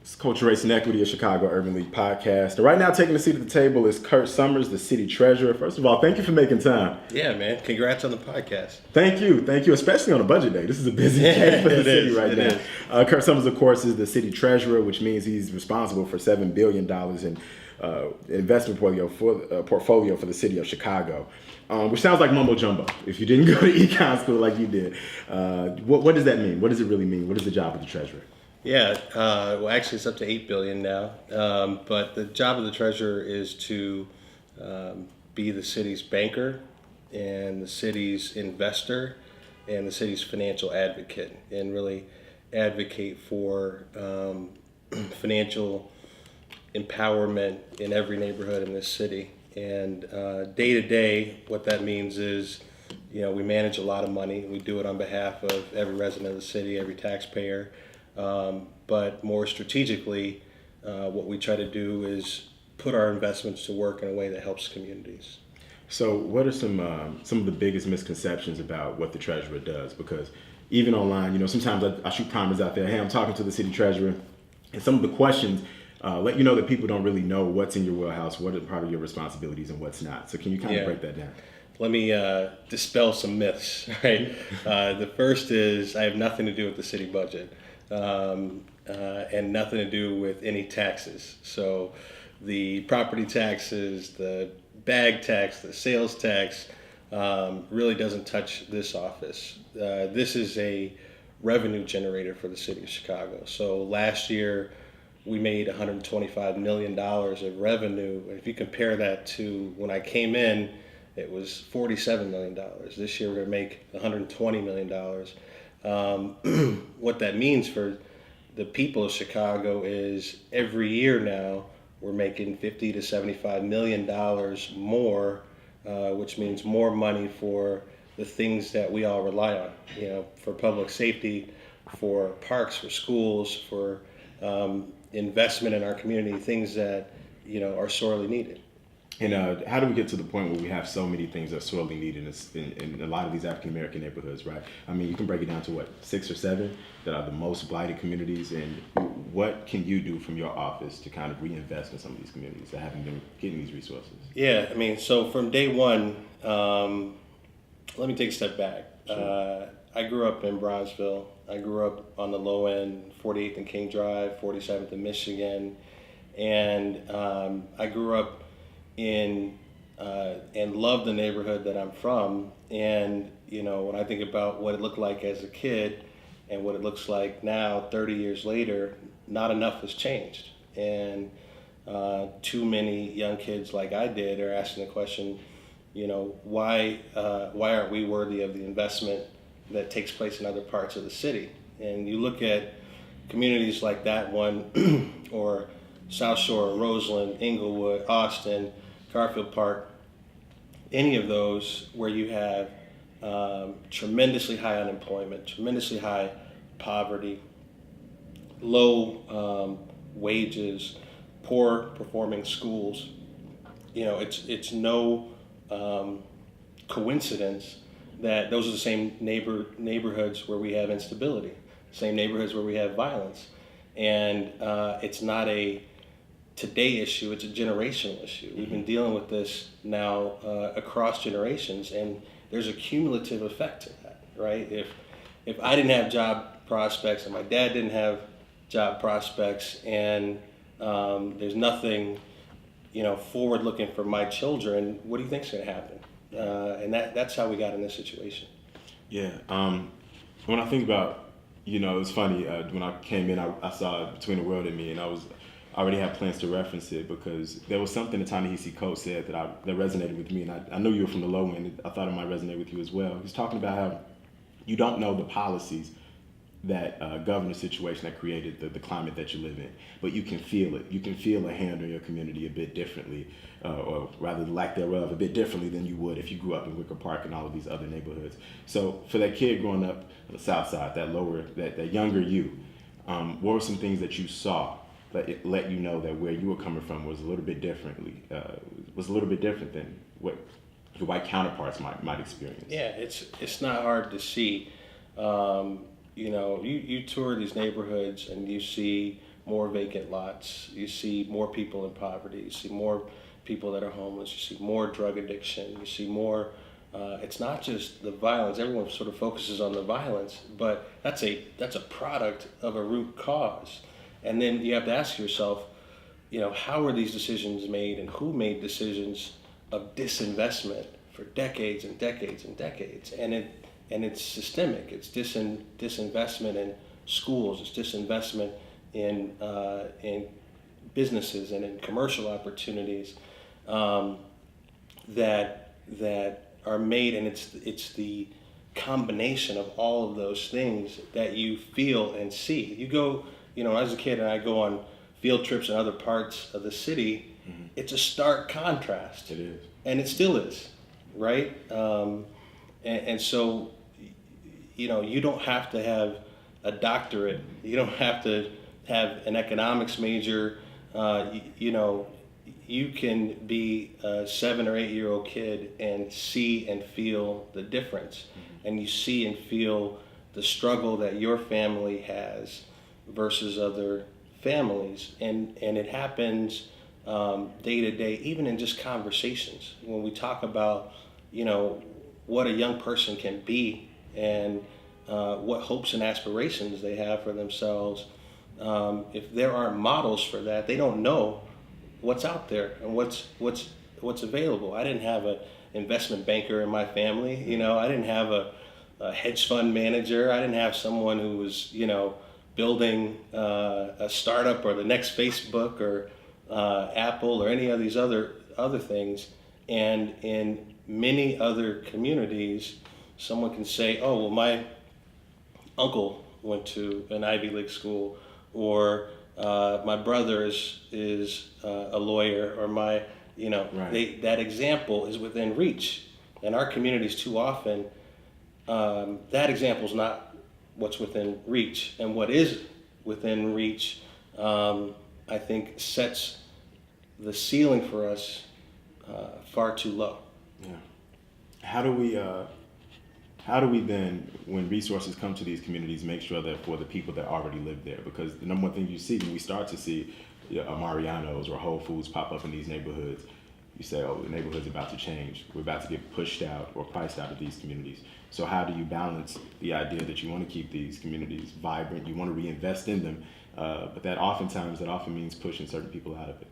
It's Culture, Race, and Equity, a Chicago Urban League podcast. And right now, taking a seat at the table is Kurt Summers, the city treasurer. First of all, thank you for making time. Yeah, man. Congrats on the podcast. Thank you, especially on a budget day. This is a busy Yeah, day for the it city is, right it now. is. Kurt Summers, of course, is the city treasurer, which means he's responsible for $7 billion in investment portfolio for the city of Chicago, which sounds like mumbo jumbo. If you didn't go to econ school like you did, what does that mean? What does it really mean? What is the job of the treasurer? Yeah, well, actually, it's up to 8 billion now. But the job of the treasurer is to be the city's banker and the city's investor and the city's financial advocate, and really advocate for financial empowerment in every neighborhood in this city. And day to day, what that means is, we manage a lot of money. We do it on behalf of every resident of the city, every taxpayer. But more strategically, what we try to do is put our investments to work in a way that helps communities. So, what are some of the biggest misconceptions about what the treasurer does? Because even online, sometimes I shoot primers out there. Hey, I'm talking to the city treasurer, and some of the questions let you know that people don't really know what's in your wheelhouse, what are part of your responsibilities, and what's not. So, can you kind of break that down? Let me dispel some myths. Right. The first is I have nothing to do with the city budget. And nothing to do with any taxes. So the property taxes, the bag tax, the sales tax really doesn't touch this office. This is a revenue generator for the city of Chicago. So last year we made $125 million of revenue. If you compare that to when I came in, it was $47 million. This year we're going to make $120 million. What that means for the people of Chicago is every year now we're making $50 to $75 million more, which means more money for the things that we all rely on, for public safety, for parks, for schools, for investment in our community, things that, are sorely needed. And how do we get to the point where we have so many things that are sorely needed in a lot of these African American neighborhoods, right? I mean, you can break it down to what, 6 or 7 that are the most blighted communities. And what can you do from your office to kind of reinvest in some of these communities that haven't been getting these resources? Yeah, I mean, so from day one, let me take a step back. Sure. I grew up in Bronzeville. I grew up on the low end, 48th and King Drive, 47th in Michigan. And I grew up in and love the neighborhood that I'm from. And when I think about what it looked like as a kid and what it looks like now, 30 years later, not enough has changed. And too many young kids like I did are asking the question, why aren't we worthy of the investment that takes place in other parts of the city? And you look at communities like that one, or South Shore, Roseland, Inglewood, Austin, Garfield Park, any of those where you have tremendously high unemployment, tremendously high poverty, low wages, poor performing schools. It's no coincidence that those are the same neighborhoods where we have instability, same neighborhoods where we have violence. And it's not a today issue, it's a generational issue. We've been dealing with this now across generations, and there's a cumulative effect to that, right? If I didn't have job prospects and my dad didn't have job prospects, and there's nothing, forward looking for my children, what do you think's going to happen? And that's how we got in this situation. Yeah. When I think about, it's funny, when I came in, I saw Between the World and Me, and I already had plans to reference it because there was something that Ta-Nehisi Coates said that resonated with me, and I know you were from the low end. I thought it might resonate with you as well. He was talking about how you don't know the policies that govern the situation that created the climate that you live in, but you can feel it. You can feel a hand on your community a bit differently, or rather the lack thereof, a bit differently than you would if you grew up in Wicker Park and all of these other neighborhoods. So for that kid growing up on the South Side, that younger you, what were some things that you saw that it let you know that where you were coming from was a little bit different than what your white counterparts might experience? Yeah, it's not hard to see. You tour these neighborhoods and you see more vacant lots. You see more people in poverty. You see more people that are homeless. You see more drug addiction. You see more. It's not just the violence. Everyone sort of focuses on the violence, but that's a product of a root cause. And then you have to ask yourself, how were these decisions made, and who made decisions of disinvestment for decades and decades and decades? And it's systemic. It's disinvestment in schools. It's disinvestment in businesses and in commercial opportunities that are made, and it's the combination of all of those things that you feel and see. You go, as a kid, and I go on field trips in other parts of the city. Mm-hmm. It's a stark contrast. It is, and it still is, right? And so, you don't have to have a doctorate. You don't have to have an economics major. You can be a 7 or 8 year old kid and see and feel the difference. Mm-hmm. And you see and feel the struggle that your family has versus other families. And it happens day to day, even in just conversations. When we talk about, what a young person can be and what hopes and aspirations they have for themselves, if there aren't models for that, they don't know what's out there and what's available. I didn't have an investment banker in my family. I didn't have a hedge fund manager. I didn't have someone who was, building a startup or the next Facebook or Apple or any of these other things. And in many other communities, someone can say, "Oh, well, my uncle went to an Ivy League school," or my brother is a lawyer, or my, right. That example is within reach. In our communities, too often, that example is not what's within reach. And what is within reach, I think, sets the ceiling for us far too low. Yeah. How do we then, when resources come to these communities, make sure that for the people that already live there? Because the number one thing you see when we start to see Mariano's or Whole Foods pop up in these neighborhoods, you say, oh, the neighborhood's about to change. We're about to get pushed out or priced out of these communities. So how do you balance the idea that you want to keep these communities vibrant, you want to reinvest in them, but that often means pushing certain people out of it?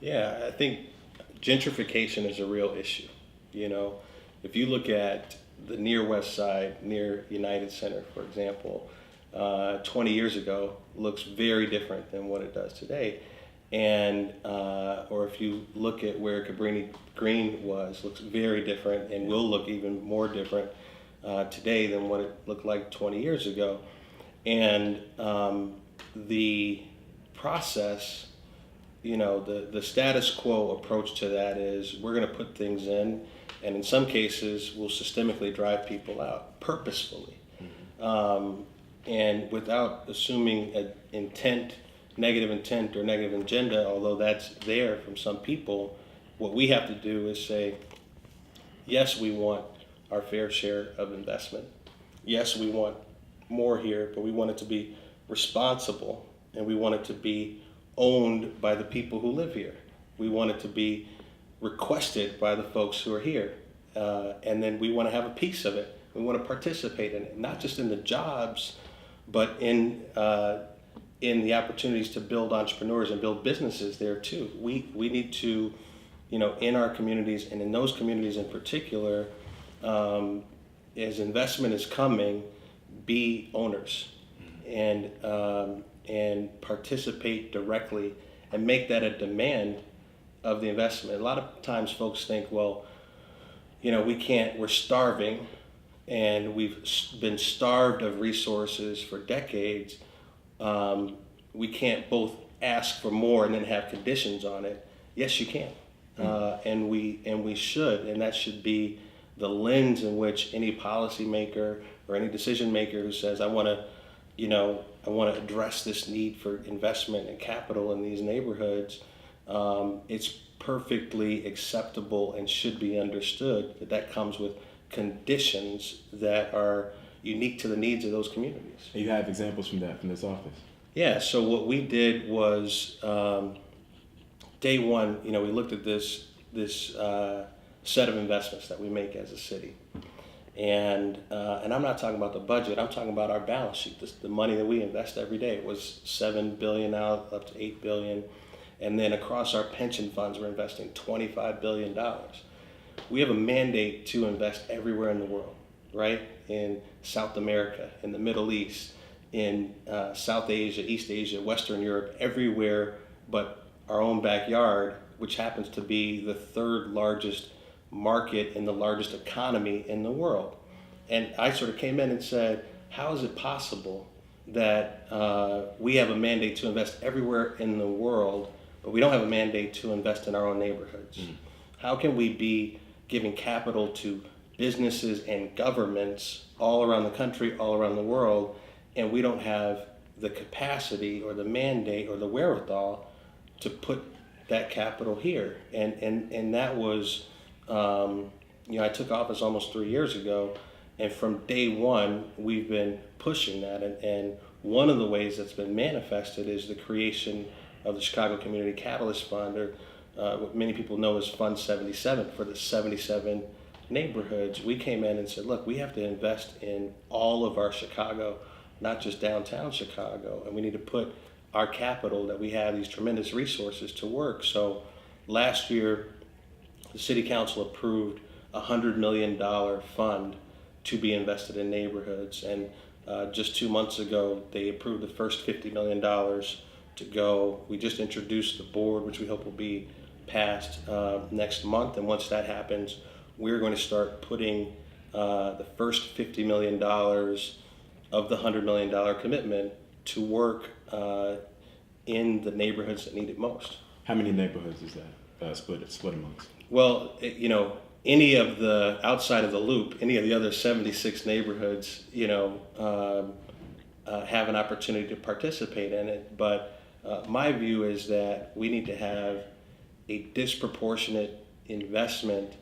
Yeah, I think gentrification is a real issue. If you look at the near west side, near United Center, for example, 20 years ago looks very different than what it does today. And or if you look at where Cabrini Green looks very different and will look even more different today than what it looked like 20 years ago. And the process, the status quo approach to that is we're going to put things in, and in some cases we'll systemically drive people out purposefully. Mm-hmm. And without assuming negative intent or negative agenda, although that's there from some people, what we have to do is say, yes, we want our fair share of investment. Yes, we want more here, but we want it to be responsible, and we want it to be owned by the people who live here. We want it to be requested by the folks who are here. And then we want to have a piece of it. We want to participate in it, not just in the jobs, but in the opportunities to build entrepreneurs and build businesses there too. We need to, in our communities and in those communities in particular, as investment is coming, be owners and participate directly and make that a demand of the investment. A lot of times folks think, well, we can't, we're starving, and we've been starved of resources for decades. We can't both ask for more and then have conditions on it. Yes, you can, and we should, and that should be the lens in which any policymaker or any decision maker who says, I want to address this need for investment and capital in these neighborhoods. It's perfectly acceptable and should be understood that comes with conditions that are unique to the needs of those communities. You have examples from this office? Yeah, so what we did was day one, we looked at this set of investments that we make as a city, and I'm not talking about the budget. I'm talking about our balance sheet, the money that we invest every day. It was 7 billion now, up to 8 billion, and then across our pension funds, we're investing $25 billion. We have a mandate to invest everywhere in the world, right? In South America, in the Middle East, in South Asia, East Asia, Western Europe, everywhere but our own backyard, which happens to be the third largest market and the largest economy in the world. And I sort of came in and said, how is it possible that we have a mandate to invest everywhere in the world, but we don't have a mandate to invest in our own neighborhoods? Mm. How can we be giving capital to businesses and governments all around the country, all around the world, and we don't have the capacity or the mandate or the wherewithal to put that capital here? And that was, I took office almost 3 years ago, and from day one, we've been pushing that. And one of the ways that's been manifested is the creation of the Chicago Community Catalyst Fund, or what many people know as Fund 77, for the 77 neighborhoods. We came in and said, look, we have to invest in all of our Chicago, not just downtown Chicago, and we need to put our capital that we have, these tremendous resources, to work. So last year, the City Council approved a $100 million fund to be invested in neighborhoods, and just 2 months ago, they approved the first $50 million to go. We just introduced the board, which we hope will be passed next month, and once that happens, we're going to start putting the first $50 million of the $100 million commitment to work in the neighborhoods that need it most. How many neighborhoods is that split amongst? Well, any of the outside of the loop, any of the other 76 neighborhoods, have an opportunity to participate in it. But my view is that we need to have a disproportionate investment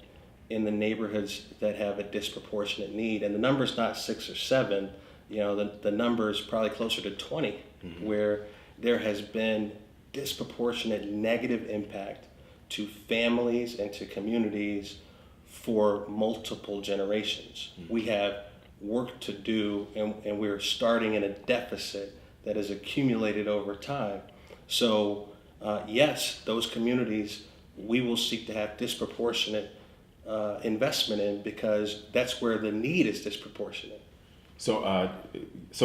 in the neighborhoods that have a disproportionate need. And the number's not 6 or 7. The number is probably closer to 20, mm-hmm. where there has been disproportionate negative impact to families and to communities for multiple generations. Mm-hmm. We have work to do, and we're starting in a deficit that has accumulated over time. So yes, those communities we will seek to have disproportionate investment in, because that's where the need is disproportionate. So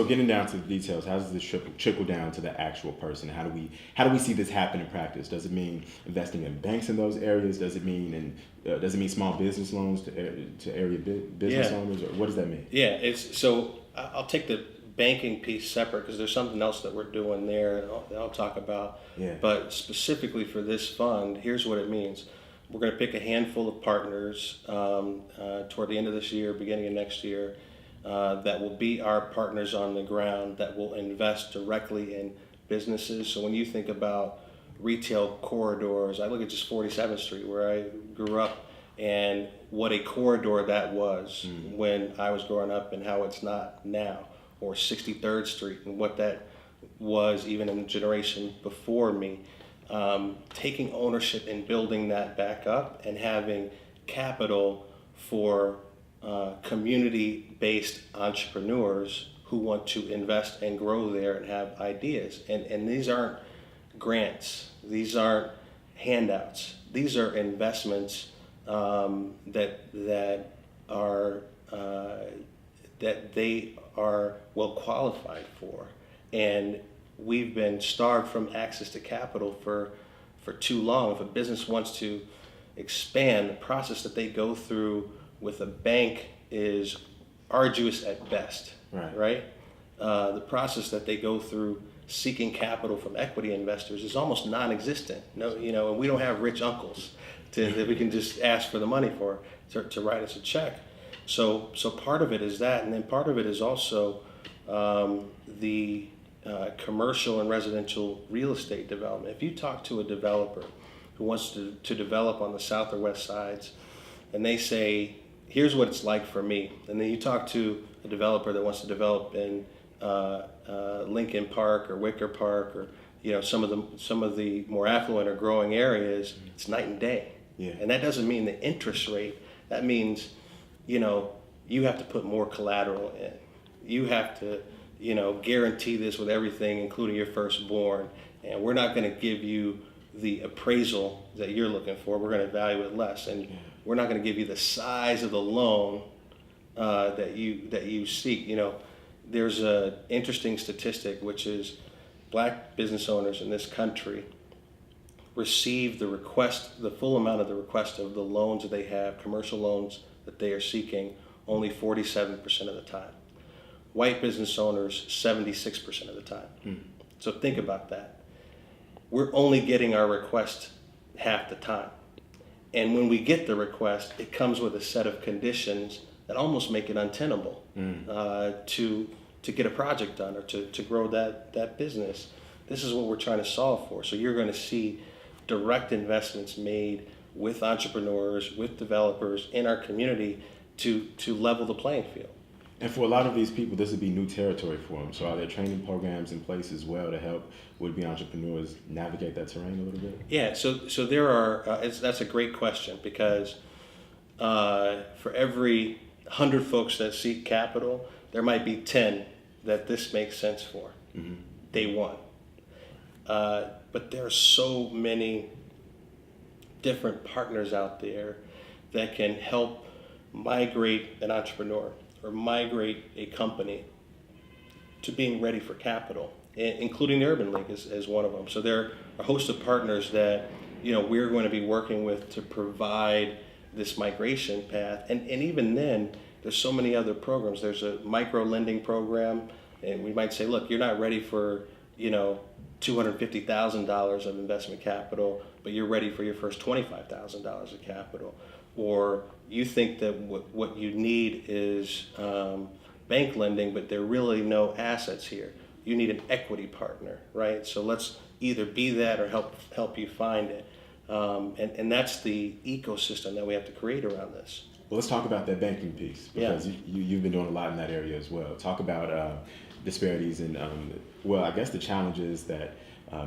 getting down to the details, how does this trickle down to the actual person? How do we see this happen in practice? Does it mean investing in banks in those areas? Does it mean small business loans to area business owners, or what does that mean? Yeah, I'll take the banking piece separate, because there's something else that we're doing there that I'll talk about. Yeah. But specifically for this fund, here's what it means. We're going to pick a handful of partners toward the end of this year, beginning of next year, that will be our partners on the ground, that will invest directly in businesses. So when you think about retail corridors, I look at just 47th Street, where I grew up, and what a corridor that was when I was growing up and how it's not now, or 63rd Street and what that was even in the generation before me. Taking ownership and building that back up and having capital for community-based entrepreneurs who want to invest and grow there and have ideas. And these aren't grants. These aren't handouts. These are investments that they are well qualified for. And we've been starved from access to capital for too long. If a business wants to expand, the process that they go through with a bank is arduous at best, right? The process that they go through seeking capital from equity investors is almost non-existent. And we don't have rich uncles that we can just ask for the money for to write us a check. So part of it is that, and then part of it is also the commercial and residential real estate development. If you talk to a developer who wants to develop on the south or west sides, and they say, here's what it's like for me, and then you talk to a developer that wants to develop in Lincoln Park or Wicker Park or some of the more affluent or growing areas, it's night and day. Yeah. And that doesn't mean the interest rate. That means, you have to put more collateral in. You have to, guarantee this with everything, including your firstborn. And we're not going to give you the appraisal that you're looking for. We're going to value it less, and we're not going to give you the size of the loan that you seek. There's an interesting statistic, which is black business owners in this country receive the full amount of the request of the loans that they have, commercial loans that they are seeking, only 47% of the time. White business owners, 76% of the time. So think about that. We're only getting our request half the time. And when we get the request, it comes with a set of conditions that almost make it untenable to get a project done or to grow that business. This is what we're trying to solve for. So you're going to see direct investments made with entrepreneurs, with developers in our community to level the playing field. And for a lot of these people, this would be new territory for them. So are there training programs in place as well to help would-be entrepreneurs navigate that terrain a little bit? Yeah, so there are, that's a great question, because for every 100 folks that seek capital, there might be 10 that this makes sense for, day one. But there are so many different partners out there that can help migrate an entrepreneur or migrate a company to being ready for capital, including the Urban League as one of them. So there are a host of partners that we're going to be working with to provide this migration path. And even then, there's so many other programs. There's a micro lending program, and we might say, look, you're not ready for $250,000 of investment capital, but you're ready for your first $25,000 of capital. Or you think that what you need is bank lending, but there are really no assets here. You need an equity partner, right? So let's either be that or help you find it. And that's the ecosystem that we have to create around this. Well, let's talk about that banking piece, because you've been doing a lot in that area as well. Talk about disparities and, I guess the challenges that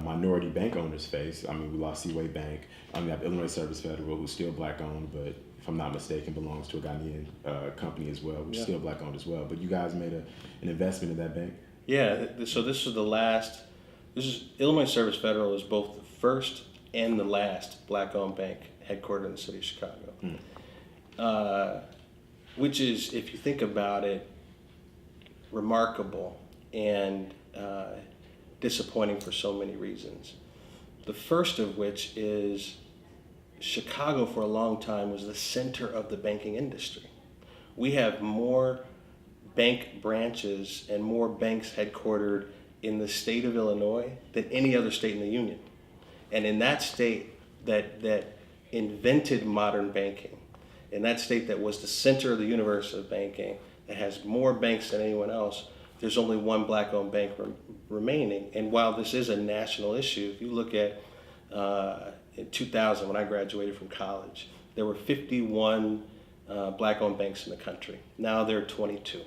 minority bank owners face. I mean, we lost Seaway Bank. We have Illinois Service Federal, who's still black owned, but if I'm not mistaken, belongs to a Ghanaian company as well, which is still black owned as well. But you guys made an investment in that bank? Yeah, so this is Illinois Service Federal is both the first and the last black owned bank headquartered in the city of Chicago. Which is, if you think about it, remarkable and disappointing for so many reasons. The first of which is Chicago for a long time was the center of the banking industry. We have more bank branches and more banks headquartered in the state of Illinois than any other state in the union. And in that state that invented modern banking, in that state that was the center of the universe of banking, that has more banks than anyone else, there's only one black-owned bank remaining. And while this is a national issue, if you look at in 2000, when I graduated from college, there were 51 black-owned banks in the country. Now there are 22.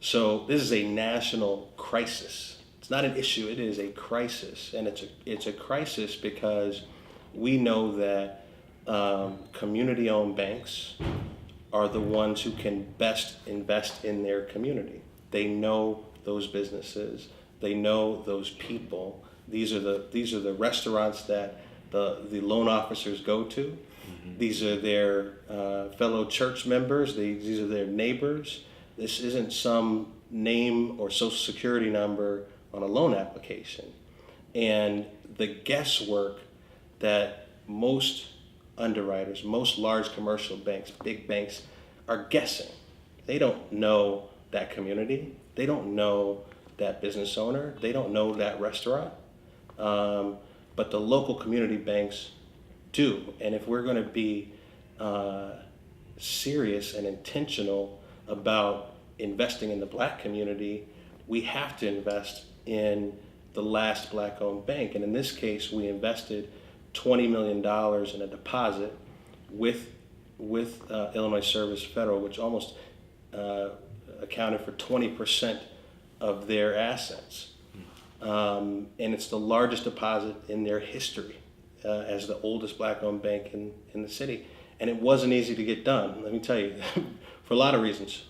So this is a national crisis. It's not an issue, it is a crisis. And it's a crisis because we know that community-owned banks are the ones who can best invest in their community. They know those businesses. They know those people. These are the restaurants that the loan officers go to. Mm-hmm. These are their fellow church members. These are their neighbors. This isn't some name or social security number on a loan application. And the guesswork that most underwriters, most large commercial banks, big banks, are guessing. They don't know that community. They don't know that business owner. They don't know that restaurant. But the local community banks do. And if we're going to be serious and intentional about investing in the black community, we have to invest in the last black-owned bank. And in this case, we invested $20 million in a deposit with Illinois Service Federal, which almost accounted for 20% of their assets. And it's the largest deposit in their history as the oldest black-owned bank in the city. And it wasn't easy to get done, let me tell you, for a lot of reasons.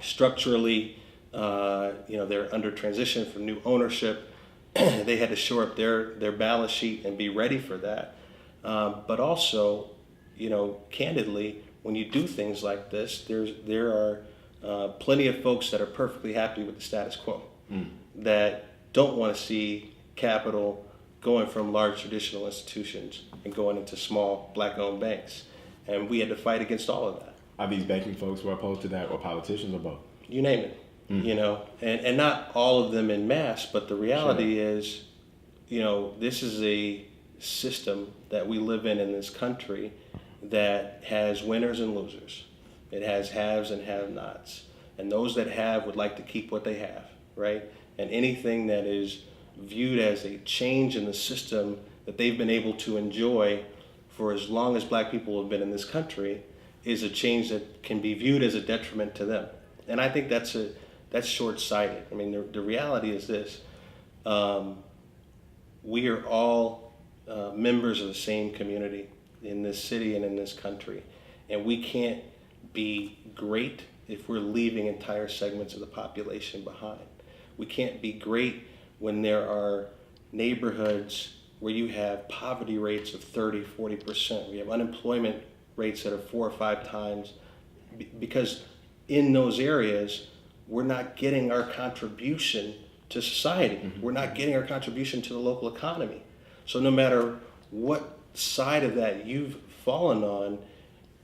Structurally, they're under transition from new ownership. They had to shore up their balance sheet and be ready for that. But also, candidly, when you do things like this, there are plenty of folks that are perfectly happy with the status quo, that don't want to see capital going from large traditional institutions and going into small black-owned banks. And we had to fight against all of that. Are these banking folks who are opposed to that, or politicians, or both? You name it, and not all of them en masse, but the reality is, this is a system that we live in this country that has winners and losers. It has haves and have-nots. And those that have would like to keep what they have, right? And anything that is viewed as a change in the system that they've been able to enjoy for as long as black people have been in this country is a change that can be viewed as a detriment to them. And I think that's short-sighted. I mean, the reality is this. We are all members of the same community in this city and in this country. And we can't be great if we're leaving entire segments of the population behind. We can't be great when there are neighborhoods where you have poverty rates of 30, 40%. We have unemployment rates that are 4 or 5 times, because in those areas, we're not getting our contribution to society. We're not getting our contribution to the local economy. So no matter what side of that you've fallen on,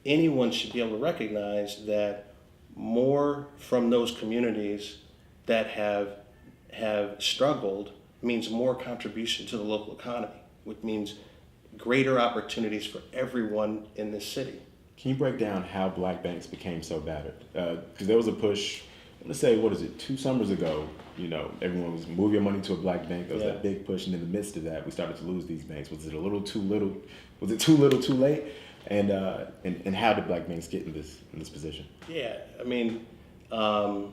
anyone should be able to recognize that more from those communities that have struggled means more contribution to the local economy, which means greater opportunities for everyone in this city. Can you break down how black banks became so battered? Because there was a push, let's say, 2 summers ago, everyone was move your money to a black bank. There was that big push, and in the midst of that, we started to lose these banks. Was it a little too little? Was it too little, too late? And how did black banks get in this position? Yeah, I mean, a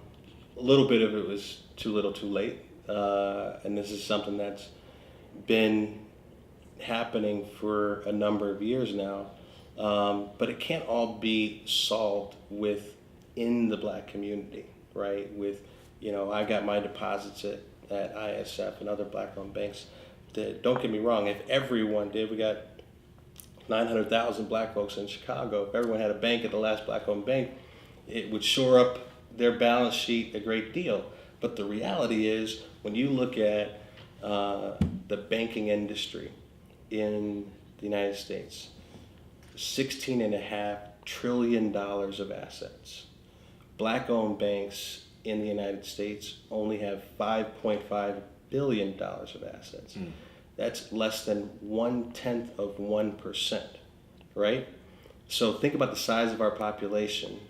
little bit of it was too little, too late, and this is something that's been happening for a number of years now. But it can't all be solved within the black community, right? I got my deposits at ISF and other black-owned banks. Don't get me wrong, if everyone did, we got 900,000 black folks in Chicago. If everyone had a bank at the last black-owned bank, it would shore up their balance sheet a great deal. But the reality is, when you look at the banking industry in the United States, $16.5 trillion of assets. Black-owned banks in the United States only have $5.5 billion of assets. That's less than 0.1%, right? So think about the size of our population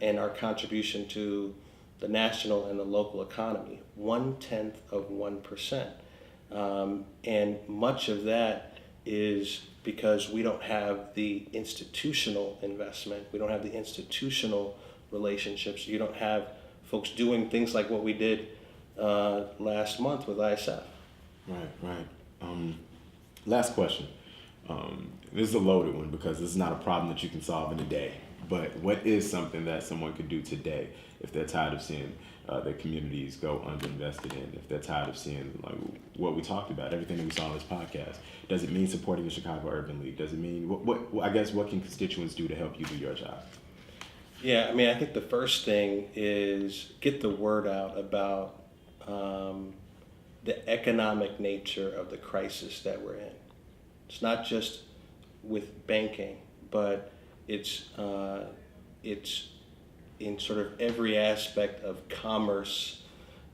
and our contribution to the national and the local economy, 0.1%. And much of that is because we don't have the institutional investment, we don't have the institutional relationships, you don't have folks doing things like what we did last month with ISF. Right. Last question. This is a loaded one because this is not a problem that you can solve in a day. But what is something that someone could do today if they're tired of seeing their communities go underinvested in, if they're tired of seeing what we talked about, everything that we saw on this podcast? Does it mean supporting the Chicago Urban League? Does it mean, what can constituents do to help you do your job? Yeah, I mean, I think the first thing is get the word out about the economic nature of the crisis that we're in. It's not just with banking, but it's in sort of every aspect of commerce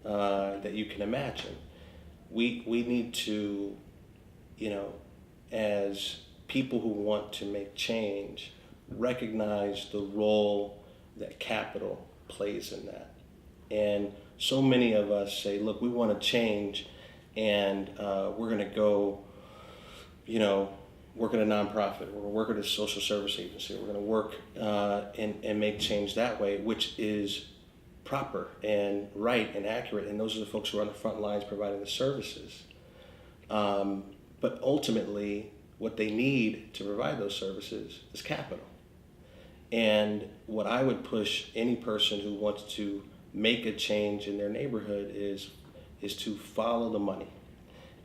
that you can imagine. We need to, as people who want to make change, recognize the role that capital plays in that. And so many of us say, look, we want to change, and we're going to go, work at a nonprofit, we're going to work at a social service agency, we're going to work and make change that way, which is proper and right and accurate, and those are the folks who are on the front lines providing the services. But ultimately, what they need to provide those services is capital. And what I would push any person who wants to make a change in their neighborhood is to follow the money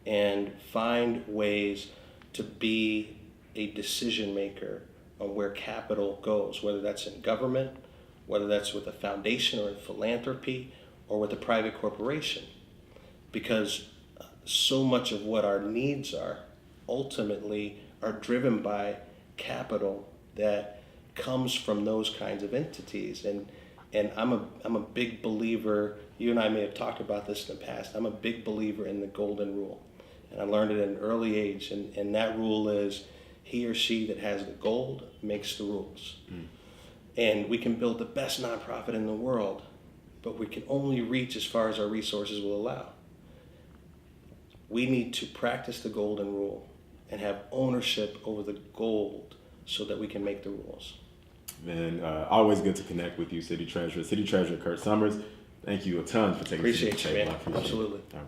and find ways to be a decision maker on where capital goes, whether that's in government, whether that's with a foundation or in philanthropy, or with a private corporation. Because so much of what our needs are ultimately are driven by capital that comes from those kinds of entities. And I'm a big believer, you and I may have talked about this in the past, I'm a big believer in the golden rule. And I learned it at an early age, and that rule is he or she that has the gold makes the rules. And we can build the best nonprofit in the world, but we can only reach as far as our resources will allow. We need to practice the golden rule and have ownership over the gold so that we can make the rules. Man, always good to connect with you, City Treasurer. City Treasurer Kurt Summers, thank you a ton for taking Appreciate you, man. I appreciate it. Absolutely. All right.